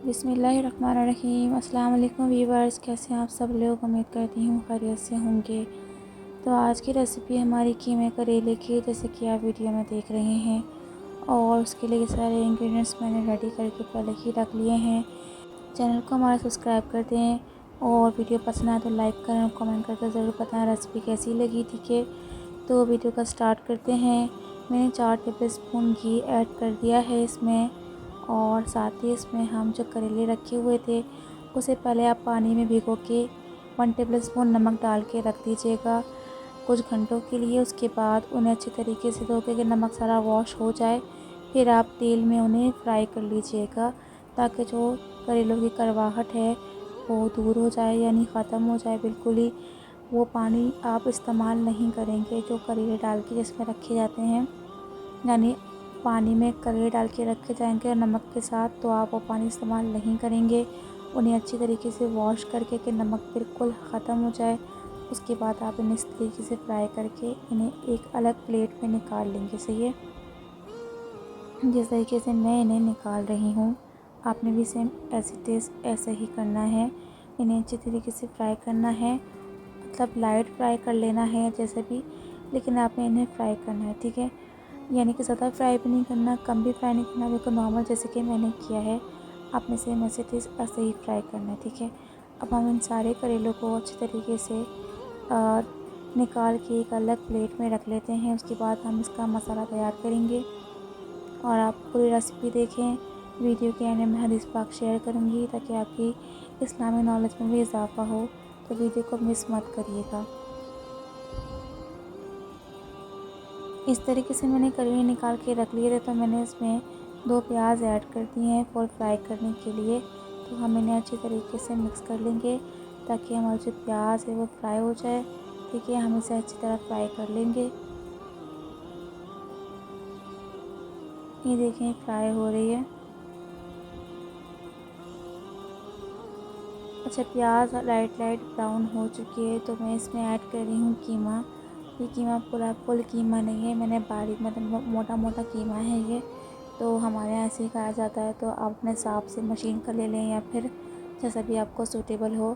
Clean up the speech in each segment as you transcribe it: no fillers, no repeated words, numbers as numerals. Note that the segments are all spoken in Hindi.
बिस्मिल्लाहिर्रहमानिर्रहीम। अस्सलाम वालेकुम व्यूअर्स, कैसे हैं आप सब लोग। उम्मीद करती हूँ खैरियत से होंगे। तो आज की रेसिपी हमारी कीमे करेले की, जैसे कि आप वीडियो में देख रहे हैं। और उसके लिए सारे इंग्रेडिएंट्स मैंने रेडी करके पहले ही रख लिए हैं। चैनल को हमारा सब्सक्राइब कर दें और वीडियो पसंद आए तो लाइक करें और कमेंट करके ज़रूर बताएं रेसिपी कैसी लगी। ठीक है, तो वीडियो का स्टार्ट करते हैं। मैंने 4 टेबल स्पून घी ऐड कर दिया है इसमें, और साथ ही इसमें हम जो करेले रखे हुए थे उसे पहले आप पानी में भिगो के 1 टेबल स्पून नमक डाल के रख दीजिएगा कुछ घंटों के लिए। उसके बाद उन्हें अच्छी तरीके से धो के कि नमक सारा वॉश हो जाए, फिर आप तेल में उन्हें फ्राई कर लीजिएगा, ताकि जो करेलों की कड़वाहट है वो दूर हो जाए, यानी ख़त्म हो जाए बिल्कुल ही। वो पानी आप इस्तेमाल नहीं करेंगे जो करेले डाल के जिसमें रखे जाते हैं, यानी पानी में करेले डाल के रखे जाएंगे नमक के साथ, तो आप वो पानी इस्तेमाल नहीं करेंगे। उन्हें अच्छी तरीके से वॉश करके कि नमक बिल्कुल ख़त्म हो जाए। उसके बाद आप इन्हें इस तरीके से फ्राई करके इन्हें एक अलग प्लेट में निकाल लेंगे। सही है, जिस तरीके से मैं इन्हें निकाल रही हूँ आपने भी सेम ऐसे ही करना है। इन्हें अच्छी तरीके से फ्राई करना है, मतलब लाइट फ्राई कर लेना है जैसे भी, लेकिन आपने इन्हें फ्राई करना है। ठीक है, यानी कि ज़्यादा फ्राई भी नहीं करना, कम भी फ्राई नहीं करना, बिल्कुल नॉर्मल जैसे कि मैंने किया है आपने सेम ऐसे ही फ्राई करना है। ठीक है, अब हम इन सारे करेलों को अच्छी तरीके से निकाल के एक अलग प्लेट में रख लेते हैं। उसके बाद हम इसका मसाला तैयार करेंगे, और आप पूरी रेसिपी देखें। वीडियो के एंड में हदीस पाक शेयर करूँगी ताकि आपकी इस्लामी नॉलेज में भी इजाफ़ा हो, तो वीडियो को मिस मत करिएगा। इस तरीके से मैंने करेले निकाल के रख लिए थे, तो मैंने इसमें 2 प्याज ऐड कर दिए हैं फॉर फ्राई करने के लिए। तो हम इन्हें अच्छी तरीके से मिक्स कर लेंगे ताकि हमारा जो प्याज है वो फ्राई हो जाए। ठीक है, हम इसे अच्छी तरह फ्राई कर लेंगे। ये देखें फ्राई हो रही है। अच्छा, प्याज लाइट ब्राउन हो चुकी है, तो मैं इसमें ऐड कर रही हूँ कीमा। ये कीमा पूरा फुल कीमा नहीं है, मैंने बारीक मतलब मोटा मोटा कीमा है ये, तो हमारे यहाँ ऐसे ही खाया जाता है। तो आप अपने हिसाब से मशीन का ले लें या फिर जैसा भी आपको सूटेबल हो।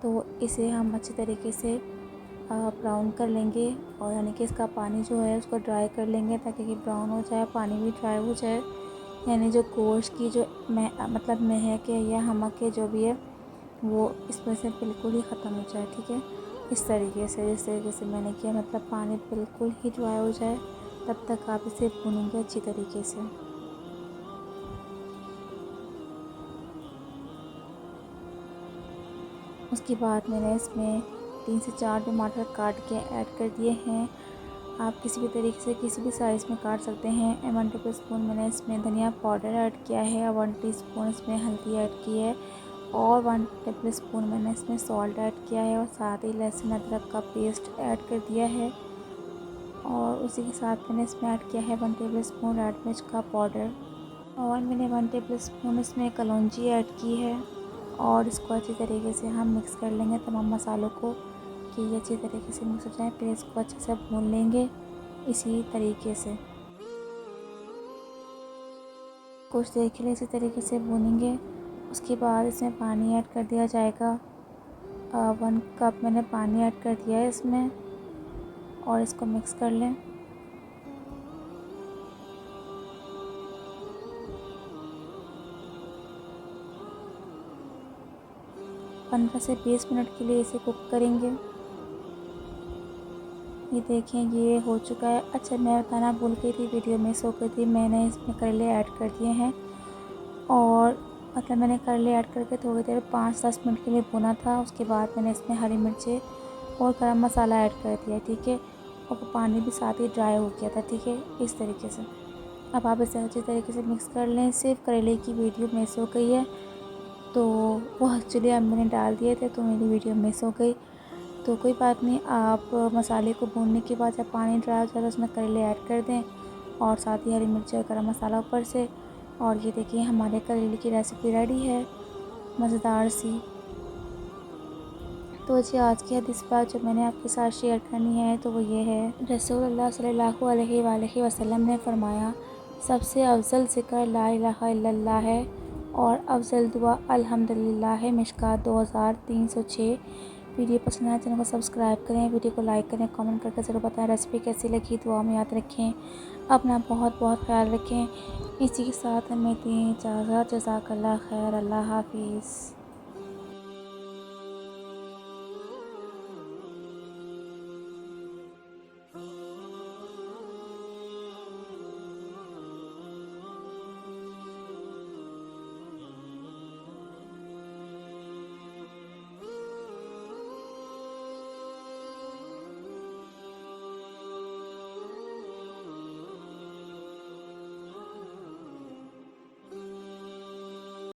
तो इसे हम अच्छे तरीके से ब्राउन कर लेंगे, और यानी कि इसका पानी जो है उसको ड्राई कर लेंगे ताकि ये ब्राउन हो जाए, पानी भी ड्राई हो जाए, यानी जो गोश्त की जो मतलब महक है या हमक है जो भी है वो इसमें से बिल्कुल ही ख़त्म हो जाए। ठीक है, इस तरीके से जिस तरीके से मैंने किया, मतलब पानी बिल्कुल ही ड्राई हो जाए, तब तक आप इसे भूनेंगे अच्छी तरीके से। उसके बाद मैंने इसमें 3 से 4 टमाटर काट के ऐड कर दिए हैं। आप किसी भी तरीके से किसी भी साइज़ में काट सकते हैं। 1 टेबल स्पून मैंने इसमें धनिया पाउडर ऐड किया है, और 1 टीस्पून इसमें हल्दी ऐड की है, और 1 टेबल स्पून मैंने इसमें सॉल्ट ऐड किया है, और साथ ही लहसुन अदरक का पेस्ट ऐड कर दिया है। और उसी के साथ मैंने इसमें ऐड किया है 1 टेबल स्पून रेड मिर्च का पाउडर, और मैंने 1 टेबल स्पून इसमें कलौंजी ऐड की है। और इसको अच्छी तरीके से हम मिक्स कर लेंगे तमाम मसालों को, कि ये अच्छी तरीके से मिक्स हो जाए। फिर इसको अच्छे से भून लेंगे इसी तरीके से, कुछ देर के लिए इसी तरीके से भूनेंगे। उसके बाद इसमें पानी ऐड कर दिया जाएगा। 1 कप मैंने पानी ऐड कर दिया है इसमें, और इसको मिक्स कर लें। पंद्रह से 20 मिनट के लिए इसे कुक करेंगे। ये देखें ये हो चुका है। अच्छा, मैं बताना भूल गई थी, वीडियो मिस हो गई थी, मैंने इसमें करेले ऐड कर दिए हैं, और मतलब मैंने करेले ऐड करके थोड़ी देर 5-10 मिनट के लिए भुना था। उसके बाद मैंने इसमें हरी मिर्चें और गरम मसाला ऐड कर दिया। ठीक है, और वो पानी भी साथ ही ड्राई हो गया था। ठीक है, इस तरीके से अब आप इसे अच्छी तरीके से मिक्स कर लें। सिर्फ करेले की वीडियो मिस हो गई है, तो वो एक्चुअली अब मैंने डाल दिए थे तो मेरी वीडियो मिस हो गई। तो कोई बात नहीं, आप मसाले को भूनने के बाद जब पानी ड्राई हो जाए तो उसमें करेले ऐड कर दें, और साथ ही हरी मिर्च और गरम मसाला ऊपर से। और ये देखिए हमारे करेले की रेसिपी रेडी है, मज़ेदार सी। तो जी आज की हदीस पाक जो मैंने आपके साथ शेयर करनी है तो वो ये है, रसूलुल्लाह सल्लल्लाहु अलैहि वसल्लम ने फरमाया, सबसे अफजल ज़िक्र ला इलाहा इल्लल्लाह है, और अफजल दुआ अल्हम्दुलिल्लाह है मिशकात 2306। वीडियो पसंद आए चैनल को सब्सक्राइब करें, वीडियो को लाइक करें, कमेंट करके ज़रूर बताएं रेसिपी कैसी लगी। दुआ में याद रखें, अपना बहुत बहुत ख्याल रखें। इसी के साथ हमें दें इजाज़त। जज़ाकल्लाह खैर। अल्लाह हाफ़िज़।